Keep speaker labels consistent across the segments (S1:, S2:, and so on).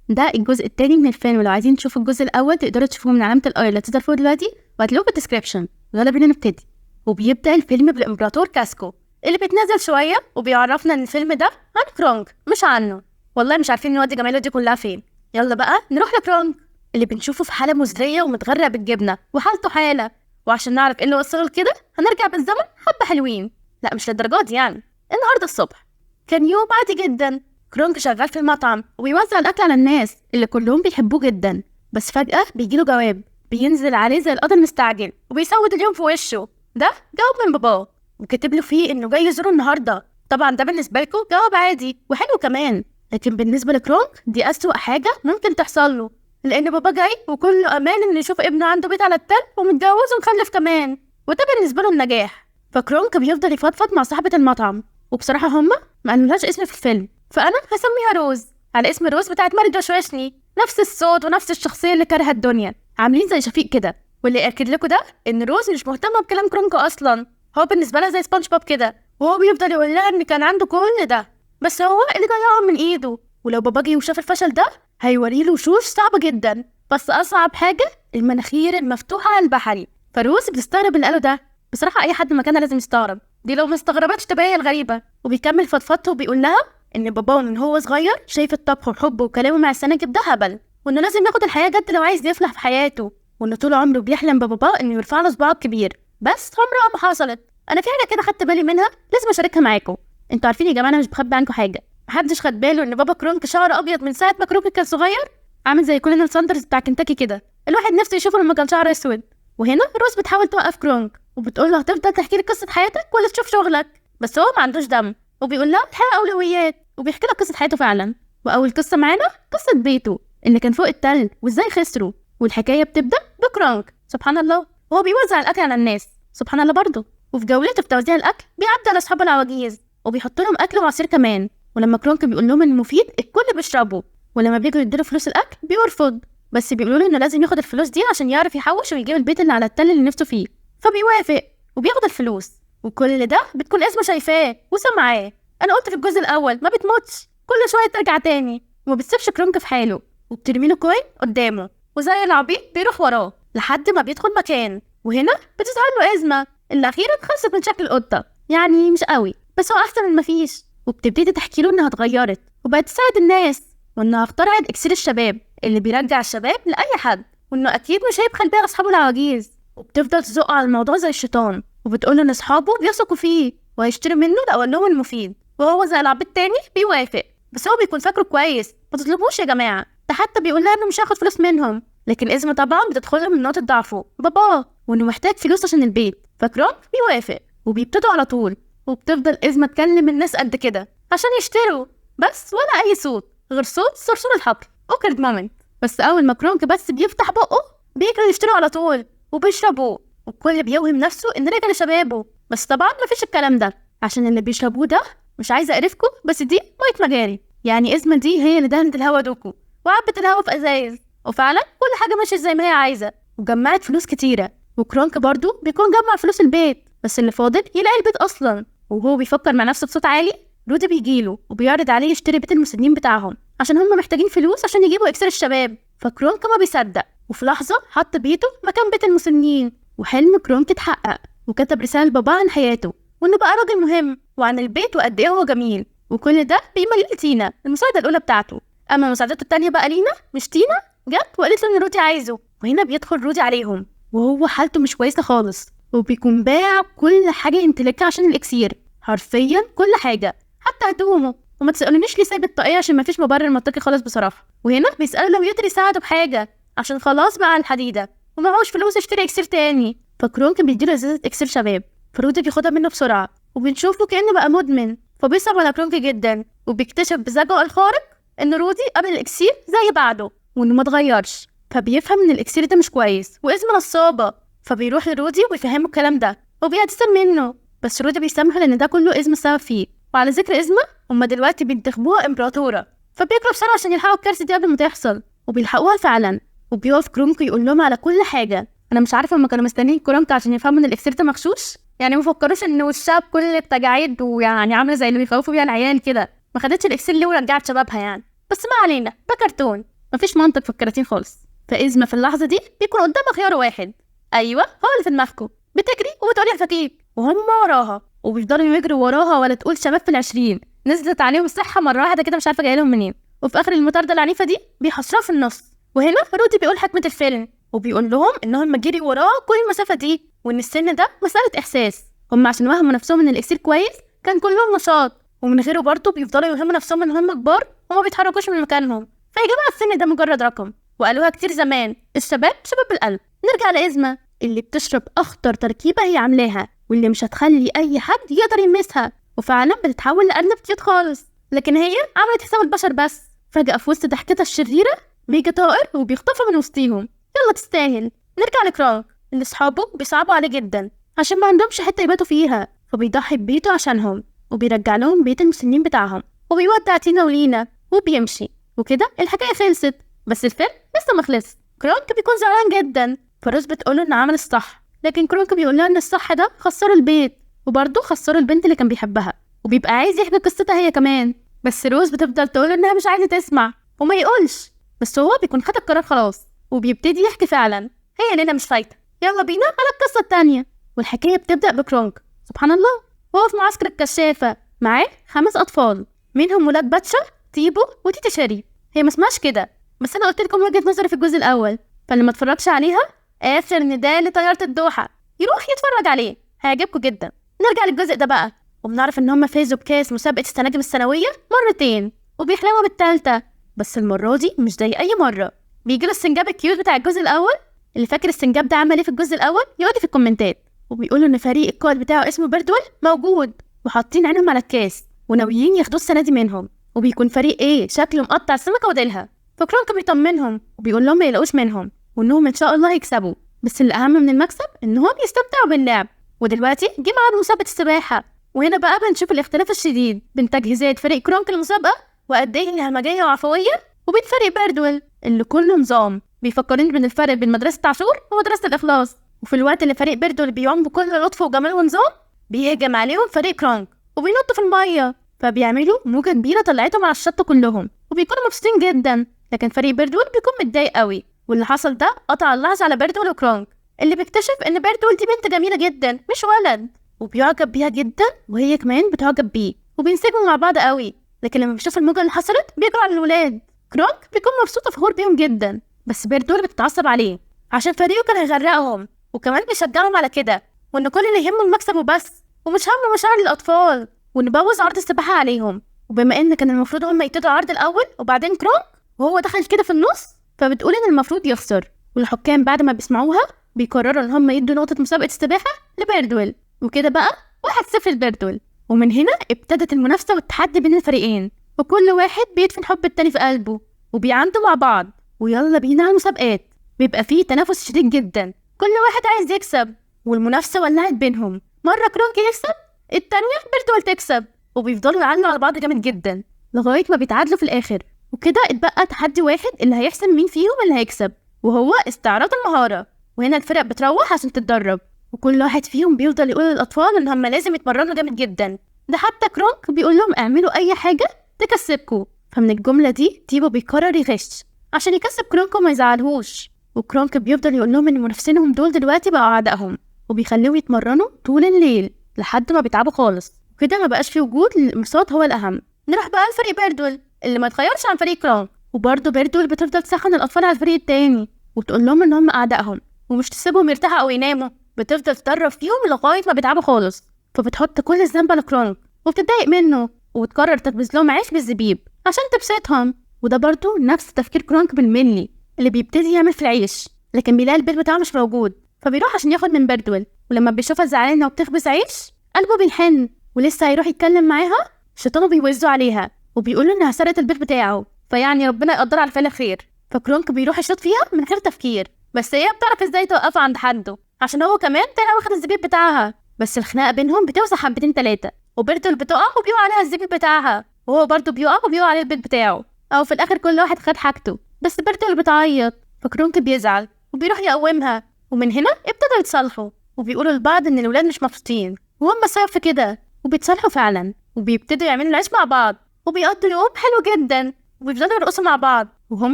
S1: ده الجزء التاني من الفيلم. لو عايزين تشوفوا الجزء الاول تقدروا تشوفوه من علامه الاي اللي تظهر فوق دلوقتي وهتلاقوه في الديسكريبشن. يلا بينا نبتدي. وبيبدا الفيلم بالامبراطور كاسكو اللي بيتنازل شويه وبيعرفنا ان الفيلم ده عن كرونج مش عنه. والله مش عارفين نودي جماله دي كلها فين. يلا بقى نروح لكرونج اللي بنشوفه في حاله مزريه ومتغرق بالجبنه وحالته حاله. وعشان نعرف ايه اللي وصله لكده هنرجع بالزمن حبه حلوين. لا مش للدرجات دي يعني. النهارده الصبح كان يوم عادي جدا. كرونج شغال في المطعم وبيوزع الاكل على الناس اللي كلهم بيحبوه جدا. بس فجاه بيجيله جواب بينزل عليه زي القدر مستعجل وبيسود اليوم في وشه. ده جواب من باباه وكاتب له فيه انه جاي يزوره النهارده. طبعا ده بالنسبه لكم جواب عادي وحلو كمان، لكن بالنسبه لكرونج دي اسوأ حاجه ممكن تحصل له، لان بابا جاي وكله امان انه يشوف ابنه عنده بيت على التل ومتجوز ومخلف كمان، وده بالنسبه له النجاح. فكرونج بيفضل يفضفض مع صاحبه المطعم، وبصراحه هما ما قالولهاش اسم في الفيلم، فانا هسميها روز على اسم روز بتاعت ماري جوشواشني. نفس الصوت ونفس الشخصيه اللي كارهه الدنيا، عاملين زي شفيق كده. واللي اكد لكم ده ان روز مش مهتمه بكلام كرونج اصلا، هو بالنسبه لها زي سبونج بوب كده، وهو بيفضل يقول لها ان كان عنده كل ده بس هو اللي ضيعه من ايده. ولو بابا جه وشاف الفشل ده هيوريله وشوش صعبه جدا، بس اصعب حاجه المناخير المفتوحه على البحري. فروز بتستغرب اللي قاله ده. بصراحه اي حد مكانها لازم يستغرب، دي لو ما استغربتش تبقى هي الغريبه. وبيكمل فضفضته وبيقول لها ان باباه من هو صغير شايف الطبخ وحبه وكلامه مع السناجب ده هبل، وانه لازم ياخد الحياه جد لو عايز يفلح في حياته، وانه طول عمره بيحلم بباباه انه يرفع له صباعه الكبير، بس عمرها ما حصلت. انا في حاجه كده خدت بالي منها لازم اشاركها معاكم. انتوا عارفين يا جماعه انا مش بخبي عنكم حاجه. محدش خد باله ان بابا كرونك شعره ابيض من ساعه ما كرونك كان صغير، عامل زي كولونيل ساندرز بتاع كنتاكي كده، الواحد نفسه يشوفه لما كان شعره اسود. وهنا روز بتحاول توقف كرونك وبتقول له هتفضل تحكي لي قصه حياتك ولا تشوف شغلك؟ بس هو ما عندوش دم وبيقول لها الحياه اولويات، وبيحكي لها قصه حياته فعلا. واول قصه معانا قصه بيته اللي كان فوق التل وازاي خسره. والحكايه بتبدا بكرونك سبحان الله وهو بيوزع الاكل على الناس سبحان الله برضه، وفي جولته في توزيع الاكل بيعدي على اصحابه العواجيز وبيحط لهم اكل وعصير كمان. ولما كرونك بيقول لهم ان مفيد الكل بيشربه، ولما بيجوا يديله فلوس الاكل بيرفض، بس بيقولوا له انه لازم ياخد الفلوس دي عشان يعرف يحوش ويجيب البيت اللي على التل اللي نفسه فيه. فبيوافق وبياخد الفلوس، وكل ده بتكون اسمه شايفاه وسمعاه. انا قلت في الجزء الاول ما بتموتش، كل شويه ترجع تاني وما بتسيبش كرونك في حاله، وبترمي له كوين قدامه وزي العبيط بيروح وراه لحد ما بيدخل مكان. وهنا بتظهر له ازمه اللي اخيرا خلصت من شكل القطه، يعني مش قوي بس هو احسن من مفيش. وبتبتدي تحكي له انها اتغيرت وبقت تساعد الناس، وانها اخترعت اكسير الشباب اللي بيرجع الشباب لاي حد، وانه اكيد مش هيبخل بيها اصحابه العواجيز. وبتفضل تزقه على الموضوع زي الشيطان، وبتقول له ان اصحابه بيثقوا فيه وهيشتروا منه لو قال لهم المفيد، وهو زي العبيط تاني بيوافق. بس هو بيكون فاكره كويس، ما تطلبوش يا جماعه. ده حتى بيقول لها انه مش هياخد فلوس منهم، لكن ازمه طبعا بتدخل من نقطه ضعفه باباه، وانه محتاج فلوس عشان البيت. فكرون بيوافق وبيبتدوا على طول، وبتفضل ازمه تكلم الناس قد كده عشان يشتروا، بس ولا اي صوت غير صوت صرصور الحبل اوكرد مومنت. بس اول ما كرونك بس بيفتح بقه بيجروا يشتروا على طول وبيشربوا، والكل بيوهم نفسه ان رجع لشبابه. بس طبعا مفيش الكلام ده، عشان اللي بيشربوه ده مش عايزه اقرفكم بس دي ميه مجاري. يعني ازمه دي هي اللي دهنت الهوا دوكو وعبت الهوا في ازايز، وفعلا كل حاجه ماشيه زي ما هي عايزه وجمعت فلوس كتيره. وكرونك برضو بيكون جمع فلوس البيت، بس اللي فاضل يلاقي البيت اصلا. وهو بيفكر مع نفسه بصوت عالي رودي بيجيله وبيعرض عليه يشتري بيت المسنين بتاعهم عشان هم محتاجين فلوس عشان يجيبوا اكسير الشباب. فكرونك ما بيصدق، وفي لحظه حط بيته مكان بيت المسنين، وحلم كرونك اتحقق. وكتب رساله لباباه عن حياته وانه بقى راجل مهم وعن البيت وقد ايه هو جميل. وكل ده بيملي لتينا المساعده الاولى بتاعته. اما مساعدته التانيه بقى لينا مش تينا جت وقالت له ان رودي عايزه. وهنا بيدخل رودي عليهم وهو حالته مش كويسه خالص، وبيكون باع كل حاجه يمتلكها عشان الاكسير، حرفيا كل حاجه حتى هدومه. وما تسالونيش ليه سايب الطاقيه عشان ما فيش مبرر منطقي خالص بصراحه. وهنا بيساله لو يقدر يساعده بحاجه عشان خلاص بقى على الحديده ومعهوش فلوس يشتري اكسير تاني. فكرونك بيديله ازازه اكسير شباب، فرودي بياخدها منه بسرعه وبنشوفه كانه بقى مدمن. فبيصعب على كرونك جدا، وبيكتشف بذكائه الخارق ان رودي قبل الاكسير زي بعده وانه ما اتغيرش. فبيفهم ان الاكسير ده مش كويس واسمه نصابه، فبيروح لرودي ويفهمه الكلام ده وبيعتذر منه. بس رودي بيسامحه لان ده كله ازمه السبب فيه. وعلى ذكر ازمه، هما دلوقتي بينتخبوها امبراطوره، فبيجروا بسرعه عشان يلحقوا الكارثه دي قبل ما تحصل، وبيلحقوها فعلا. وبيقف كرونك يقول لهم على كل حاجه. انا مش عارفه هما كانوا مستنيين كرونك عشان يفهموا ان الاكسير ده مغشوش، يعني ما فكروش ان وشها بكل التجاعيد ويعني عامله زي اللي بيخوفوا بيها العيال كده ما خدتش الاكسير ليه ورجعت شبابها يعني. بس ما علينا، ده كرتون. مفيش منطق في الكراتين خالص. فإزمة في اللحظة دي بيكون قدامها خيار واحد، أيوة هو اللي في دماغكم، بتجري وبتقولي فكيك وهم وراها وبيفضلوا يجروا وراها، ولا تقول شباب في ال20 نزلت عليهم الصحة مرة واحدة كده مش عارفة جايلهم منين. وفي آخر المطاردة العنيفة دي بيحصروها في النص. وهنا رودي بيقول حكمة الفيلم وبيقول لهم إنهم جري وراه كل المسافة دي، وإن السن ده مسألة إحساس. هم عشان وهموا نفسهم إن الإكسير كويس كان كلهم نشاط، ومن غيره برضه بيفضلوا يوهموا نفسهم إن هم كبار وما بيتحركوش من مكانهم. فيا جماعة السن ده مجرد رقم، وقالوها كتير زمان، الشباب شباب القلب. نرجع لإزمة اللي بتشرب أخطر تركيبة هي عاملاها، واللي مش هتخلي أي حد يقدر يلمسها، وفعلا بتتحول لأرنب كيوت خالص. لكن هي عملت حساب البشر بس. فجأة في وسط ضحكتها الشريرة بيجي طائر وبيخطفها من وسطيهم. يلا تستاهل. نرجع لكرانك اللي صحابه بيصعبوا عليه جدا عشان ما عندهمش حتة يباتوا فيها، فبيضحي ببيته عشانهم وبيرجع لهم بيت المسنين بتاعهم، وبيودع تينا ولينا وبيمشي. وكده الحكاية خلصت، بس الفيلم لسه ما خلص. كرانك بيكون زعلان جدا، فروز بتقوله إنه عمل الصح، لكن كرانك بيقول لها إن الصح ده خسروا البيت، وبرضه خسروا البنت اللي كان بيحبها، وبيبقى عايز يحكي قصتها هي كمان. بس روز بتفضل تقول إنها مش عايزة تسمع وما يقولش، بس هو بيكون خد القرار خلاص وبيبتدي يحكي فعلا. هي لينا مش فايتة. يلا بينا على القصة التانية. والحكاية بتبدأ بكرانك سبحان الله وهو في معسكر الكشافة معاه 5 أطفال، منهم ولاد باتشا، تيبو وتيتا شيري. هي ما اسمهاش كده، بس أنا قلت لكم وجهة نظري في الجزء الأول، فاللي ما اتفرجش عليها آخر نداء لطيارة الدوحة يروح يتفرج عليه، هيعجبكم جدا. نرجع للجزء ده بقى، وبنعرف إن هم فازوا بكاس مسابقة السناجم السنوية مرتين، وبيحلموا بالتالتة، بس المرة دي مش زي أي مرة. بيجيله السنجاب الكيوت بتاع الجزء الأول. اللي فاكر السنجاب ده عمل ايه في الجزء الأول يقول لي في الكومنتات. وبيقولوا إن فريق القائد بتاعه اسمه بيردول موجود، وحاطين عينهم على الكاس وناويين ياخدوه السنة دي منهم. وبيكون فريق ايه شكله مقطع السمكة وديلها. فكرانك بيطمنهم وبيقول لهم ما يلاقوش منهم، وإنهم إن شاء الله هيكسبوا، بس الأهم من المكسب إنهم يستمتعوا باللعب. ودلوقتي جه ميعاد مسابقة السباحة، وهنا بقى بنشوف الاختلاف الشديد بين تجهيزات فريق كرانك المسابقة وقد ايه هي همجية وعفوية، وبين فريق بيردول اللي كله نظام. بيفكرين بين الفرق بين مدرسة عاشور ومدرسة الإخلاص. وفي الوقت اللي فريق بيردول بيعوم بكل لطف وجمال ونظام، بيهجم عليهم فريق كرانك وبينطوا في المية، فبيعملوا موجة كبيرة طلعتهم على الشط كلهم وبيكونوا مبسوطين جدا. لكن فريق بيردول بيكون متضايق قوي، واللي حصل ده قطع اللحظة على بيردول وكرانك، اللي بيكتشف ان بيردول دي بنت جميلة جدا مش ولد، وبيعجب بيها جدا وهي كمان بتعجب بيه، وبينسجموا مع بعض قوي. لكن لما بيشوف الموجة اللي حصلت بيجروا على الولاد. كرانك بيكون مبسوط وفخور بيهم جدا، بس بيردول بتتعصب عليه عشان فريقه كان هيغرقهم، وكمان بيشجعهم على كده، وان كل اللي يهمه المكسب وبس، ومش هم مشاعر الاطفال، ونبوظ عرض السباحة عليهم. وبما ان كان المفروض هم يبتدوا العرض الاول وبعدين كرانك، وهو دخل كده في النص، فبتقول ان المفروض يخسر. والحكام بعد ما بيسمعوها بيقرروا ان هم يدوا نقطة مسابقة السباحة لبيردول، وكده بقى 1-0 لبيردول. ومن هنا ابتدت المنافسة والتحدي بين الفريقين، وكل واحد بيدفن حب التاني في قلبه وبيعندوا مع بعض. ويلا بينا على المسابقات. بيبقى فيه تنافس شديد جدا، كل واحد عايز يكسب، والمنافسة ولعت بينهم. مرة كرانك يكسب، التانية بيردول تكسب، وبيفضلوا يعلوا على بعض جامد جدا لغاية ما بيتعادلوا في الآخر. وكده اتبقى تحدي واحد اللي هيحسم مين فيهم اللي هيكسب، وهو استعراض المهارة. وهنا الفرق بتروح عشان تتدرب، وكل واحد فيهم بيفضل يقول للأطفال إن هم لازم يتمرنوا جامد جدا. ده حتى كرانك بيقول لهم اعملوا أي حاجة تكسبكوا. فمن الجملة دي تيبو بيقرر يغش عشان يكسب كرانك وما يزعلهوش. وكرانك بيفضل يقول لهم إن منافسينهم دول دلوقتي بقوا أعدائهم، وبيخليهم يتمرنوا طول الليل لحد ما بيتعبوا خالص. وكده ما بقاش في وجود للانبساط هو الأهم. نروح بقى لفريق بيردول اللي ما اتغيرش عن فريق كرانك، وبرضه بيردول بتفضل تسخن الأطفال على الفريق التاني وتقول لهم إن هم أعدائهم ومش تسيبهم يرتاحوا أو يناموا، بتفضل تدرب فيهم لغاية ما بيتعبوا خالص. فبتحط كل الذنب على كرانك وبتتضايق منه، وتقرر تخبز لهم عيش بالزبيب عشان تبسطهم. وده برضه نفس تفكير كرانك بالملي، اللي بيبتدي يعمل في العيش لكن بيلاقي البيت بتاعه مش موجود، فبيروح عشان ياخد من بيردول. ولما بيشوفها زعلانة وبتخبز عيش قلبه بيحن، ولسه هيروح يتكلم معاها شيطانه بيوزوا عليها وبيقولوا انها سرقت البيت بتاعه، فيعني ربنا يقدر على فعل خير. فكرانك بيروح يشوط فيها من غير تفكير، بس هي بتعرف ازاي توقفه عند حده عشان هو كمان طلع واخد الزبيب بتاعها. بس الخناقه بينهم بتوسع حبتين 3، وبيردول بتقع وبيقع عليها الزبيب بتاعها، وهو برضه بيقع وبيقع عليه البيت بتاعه. او في الاخر كل واحد خد حاجته، بس بيردول بتعيط، فكرانك بيزعل وبيروح يقومها. ومن هنا ابتدوا يتصالحوا، وبيقولوا لبعض ان الولاد مش مبسوطين وهم السبب في كده، وبيتصالحوا فعلا، وبيبتدوا يعملوا العيش مع بعض، وبيقضوا يوم حلو جدا، وبيفضلوا يرقصوا مع بعض. وهم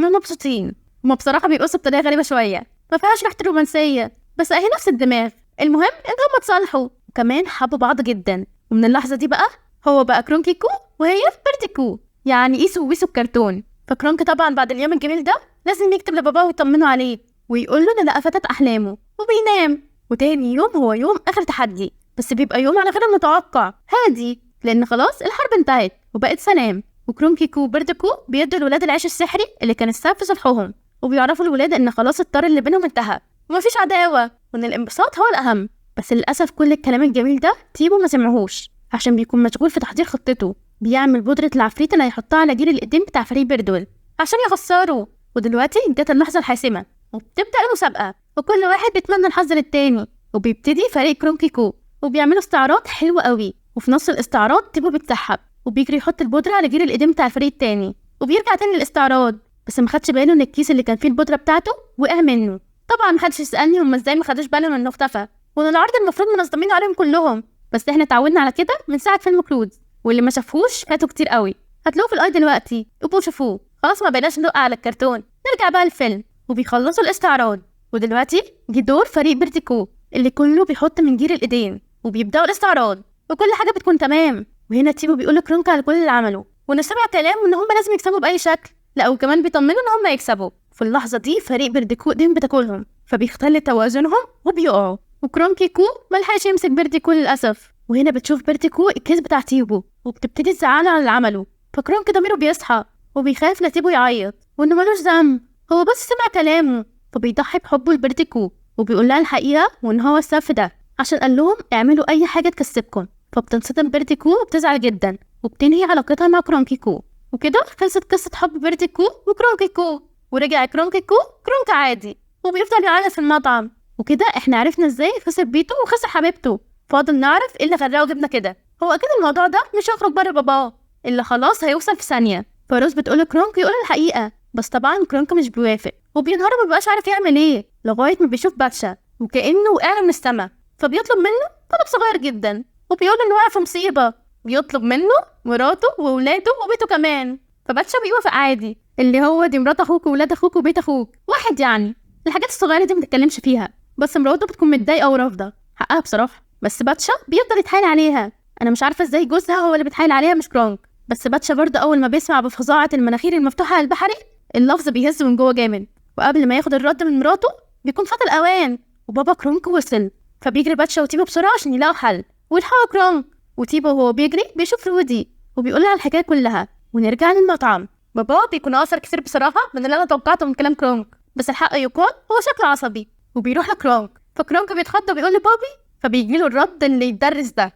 S1: مبسوطين. هما بصراحة بيقصوا بطريقة غريبة شوية، ما فيهاش ريحة رومانسية، بس اهي نفس الدماغ. المهم ان هما اتصالحوا وكمان حبوا بعض جدا. ومن اللحظة دي بقى هو بقى كرونكيكو وهي بيرتيكو، يعني ايسو وويسو الكرتون. فكرونك طبعا بعد اليوم الجميل ده لازم يكتب لباباه ويطمنه عليه ويقول له ان لقى فتاة احلامه وبينام. وتاني يوم هو يوم اخر تحدي، بس بيبقى يوم على غير المتوقع هادي، لان خلاص الحرب انتهت وبقت سلام. وكرونكيكو وبيرتيكو بيدوا الولاد العيش السحري اللي كان السبب في صلحهم، وبيعرفوا الولاد ان خلاص الطار اللي بينهم انتهى ومفيش عداوة وان الانبساط هو الاهم. بس للاسف كل الكلام الجميل ده تيبو ما سمعهوش عشان بيكون مشغول في تحضير خطته. بيعمل بودرة العفريت اللي هيحطها على جيل القديم بتاع فريق بيردول عشان يخسروا. ودلوقتي جت اللحظة الحاسمة وبتبدأ المسابقة، وكل واحد بيتمنى الحظ للتاني. وبيبتدي فريق كرونكيكو وبيعملوا استعراض حلو قوي، وفي نص الاستعراض تيبو بيتسحب وبيجري يحط البودرة على جيل القديم بتاع الفريق التاني، وبيرجع تاني للاستعراض. بس ما خدش باله ان الكيس اللي كان فيه البودرة بتاعته وقع منه. طبعا محدش يسألني هما ازاي ما خدوش بالهم انه اختفى، وان العرض المفروض منظمين عليهم كلهم، بس احنا اتعودنا على كده من ساعة فيلم كرودز، واللي ما شافوش فاتوا كتير قوي. هتلاقوه في الاي دلوقتي، ابقوا شوفوه. خلاص ما بقيناش ندق على الكرتون، نرجع بقى للفيلم. وبيخلصوا الاستعراض، ودلوقتي جه دور فريق بيرتيكو اللي كله بيحط من جير الايدين، وبيبداوا الاستعراض وكل حاجه بتكون تمام. وهنا تيبو بيقول لكرونك على كل اللي عمله، وانه سمع كلام وان هم لازم يكسبوا باي شكل، لا وكمان بيطمنوا ان هم يكسبوا. في اللحظه دي فريق بيرتيكو ايدين بتاكلهم، فبيختل توازنهم وبيقعوا، وكرونكيكو ملحقش يمسك بيرتيكو للاسف. وهنا بتشوف بيرتيكو الكيس بتاع تيبو وبتبتدي تزعله على اللي عمله. فكرونك ضميره بيصحى وبيخاف لا تيبو يعيط وانه ملوش ذنب، هو بس سمع كلامه. فبيضحي بحبه لبيرتيكو وبيقول لها الحقيقه وان هو السبب في ده عشان قال لهم اعملوا اي حاجه تكسبكم. فبتنصدم بيرتيكو وبتزعل جدا وبتنهي علاقتها مع كرونكيكو. وكده خلصت قصه حب بيرتيكو وكرونكيكو، ورجع كرونكيكو كرونك عادي وبيفضل يعيط في المطعم. وكده احنا عرفنا ازاي خسر بيته وخسر حبيبته. فاضل نعرف ايه اللي غرقه وجبنا كده. هو اكيد الموضوع ده مش هيخرج بره باباه اللي خلاص هيوصل في ثانيه. فروز بتقول لكرونك يقول الحقيقه، بس طبعا كرونك مش بيوافق وبينهار ومبيبقاش عارف يعمل ايه لغايه ما بيشوف باتشا وكانه وقع من السما. فبيطلب منه طلب صغير جدا وبيقول انه واقع في مصيبه، بيطلب منه مراته وولاده وبيته كمان. فباتشا بيوافق عادي، اللي هو دي مرات اخوك وولاد اخوك وبيت اخوك واحد، يعني الحاجات الصغيره دي متتكلمش فيها. بس مراته بتكون متضايقه ورافضه حقها بصراحه، بس باتشا بيفضل يتحايل عليها. انا مش عارفه ازاي جوزها هو اللي بيتحايل عليها مش كرونك. بس باتشا برضه اول ما بيسمع بفظاعه المناخير المفتوحه على البحري اللفظ بيهز من جوه جامد. وقبل ما ياخد الرد من مراته بيكون فات الاوان وبابا كرونك وصل. فبيجري باتشا وتيبو بسرعه عشان يلاقوا حل ويلحقوا كرونك. وتيبو وهو بيجري بيشوف رودي وبيقول لها الحكايه كلها. ونرجع للمطعم. بابا بيكون اقصر كتير بصراحه من اللي انا توقعته من كلام كرونك، بس الحق يقال هو شكله عصبي وبيروح لكرونك. فكرونك بيتخض وبيقول لبابي، فبيجيله الرد اللي يتدرس ده.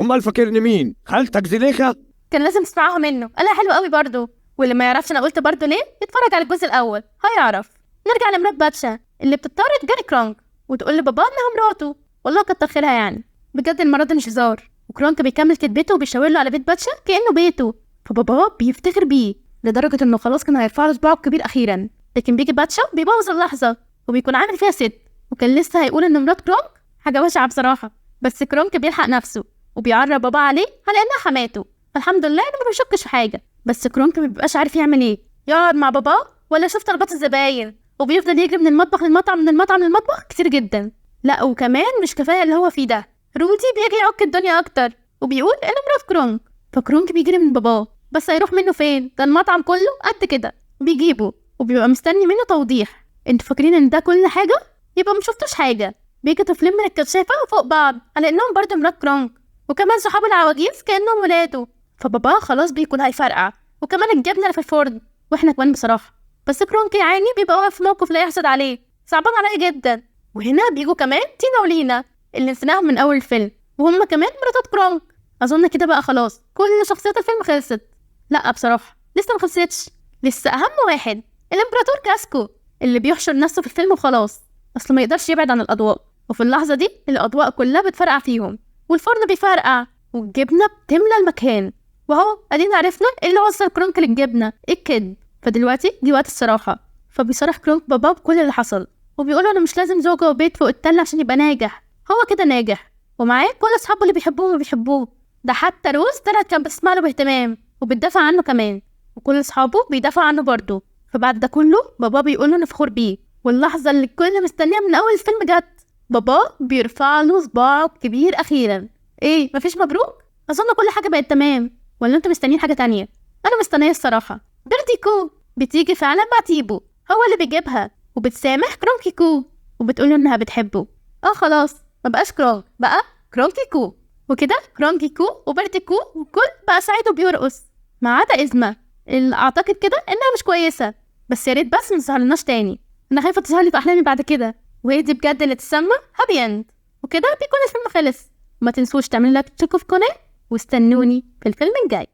S2: امال فاكرني مين؟ خالتك زليخه؟
S1: كان لازم تسمعوها منه، قالها حلو قوي برضه. واللي ما يعرفش انا قلت برضه ليه يتفرج على الجزء الاول هيعرف. نرجع لمرات باتشا اللي بتضطر تجاري كرونك وتقول لبابا انها مراته، والله كتر خيرها يعني بجد المره دي مش هزار. وكرونك بيكمل كدبته وبيشاور له على بيت باتشا كانه بيته. فبابا بيفتخر بيه لدرجه انه خلاص كان هيرفع له صباعه الكبير اخيرا. لكن بيجي باتشا بيبوظ اللحظه وبيكون عامل فيها ست، وكان لسه هيقول ان مرات كرونك حاجه بشعه بصراحه. بس كرونك بيلحق نفسه وبيعرب بابا عليه على انها حماته. فالحمد لله انه ما بيشكش في حاجه. بس كرونك ما بيبقاش عارف يعمل ايه، يقعد مع باباه ولا يشوف طلبات الزباين، وبيفضل يجري من المطبخ للمطعم من المطعم للمطبخ كتير جدا. لا وكمان مش كفايه اللي هو فيه ده، رودي بيجي يعك الدنيا اكتر وبيقول انه مرات كرونك. فكرونك بيجري من باباه، بس هيروح منه فين؟ ده المطعم كله قد كده. بيجيبه وبيبقى مستني منه توضيح. انتوا فاكرين ان ده كل حاجه؟ يبقى مشفتوش حاجه. بيجي طفلين من الكشافه فوق بعض على انهم برضه مرات كرونك، وكمان صحاب العواجيز كانهم ولاده. فبابا خلاص بيكون هيفرقع، وكمان الجبنه اللي في الفرن، واحنا كمان بصراحه. بس كرونك يا عيني بيبقى واقف في موقف لا يحسد عليه، صعبان عليا جدا. وهنا بيجوا كمان تينا ولينا اللي نسيناهم من اول الفيلم، وهم كمان مراتات كرونك. اظن كده بقى خلاص كل شخصيات الفيلم خلصت. لا بصراحه لسه ما خلصتش، لسه اهم واحد الامبراطور كاسكو اللي بيحشر نفسه في الفيلم وخلاص، اصله ما يقدرش يبعد عن الاضواء. وفي اللحظه دي الاضواء كلها بتفرقع فيهم، والفرن بيفرقع، والجبنه بتملى المكان. وهو ادينا عرفنا ايه اللي وصل كرونك للجبنه، الكذب. فدلوقتي دي وقت الصراحه. فبيصرح كرونك بابا بكل اللي حصل، وبيقوله انا مش لازم زوجه وبيت فوق التل عشان يبقى ناجح، هو كده ناجح ومعاه كل اصحابه اللي بيحبوه وبيحبوه. ده حتى روز طلعت كان بتسمع له باهتمام وبتدافع عنه كمان، وكل اصحابه بيدافعوا عنه برضه. فبعد ده كله بابا بيقول له انا فخور بيه، واللحظه اللي الكل مستنيها من اول الفيلم جت. بابا بيرفع له صباعه الكبير اخيرا. ايه مفيش مبروك؟ اظن كل حاجه بقت تمام، ولا انتوا مستنيين حاجه تانية؟ انا مستنيه الصراحه. بيرتي كو بتيجي فعلا مع تيبو، هو اللي بيجيبها وبتسامح كرونكي كو وبتقول له انها بتحبه. خلاص ما بقاش كرونك، بقى كرونكي كو. وكده كرونكي كو وبيرتي كو والكل بقى سعيد وبيرقص، ما عدا إزما اللي اعتقد كده انها مش كويسه. بس يا ريت بس ما تظهرلناش تاني، انا خايفه تظهر لي في احلامي بعد كده، وهي دي بجد اللي تسمى هابي اند. وكده بيكون الفيلم خلص. ما تنسوش تعملوا لايك وتشتركوا في القناه، واستنوني في الفيلم الجاي.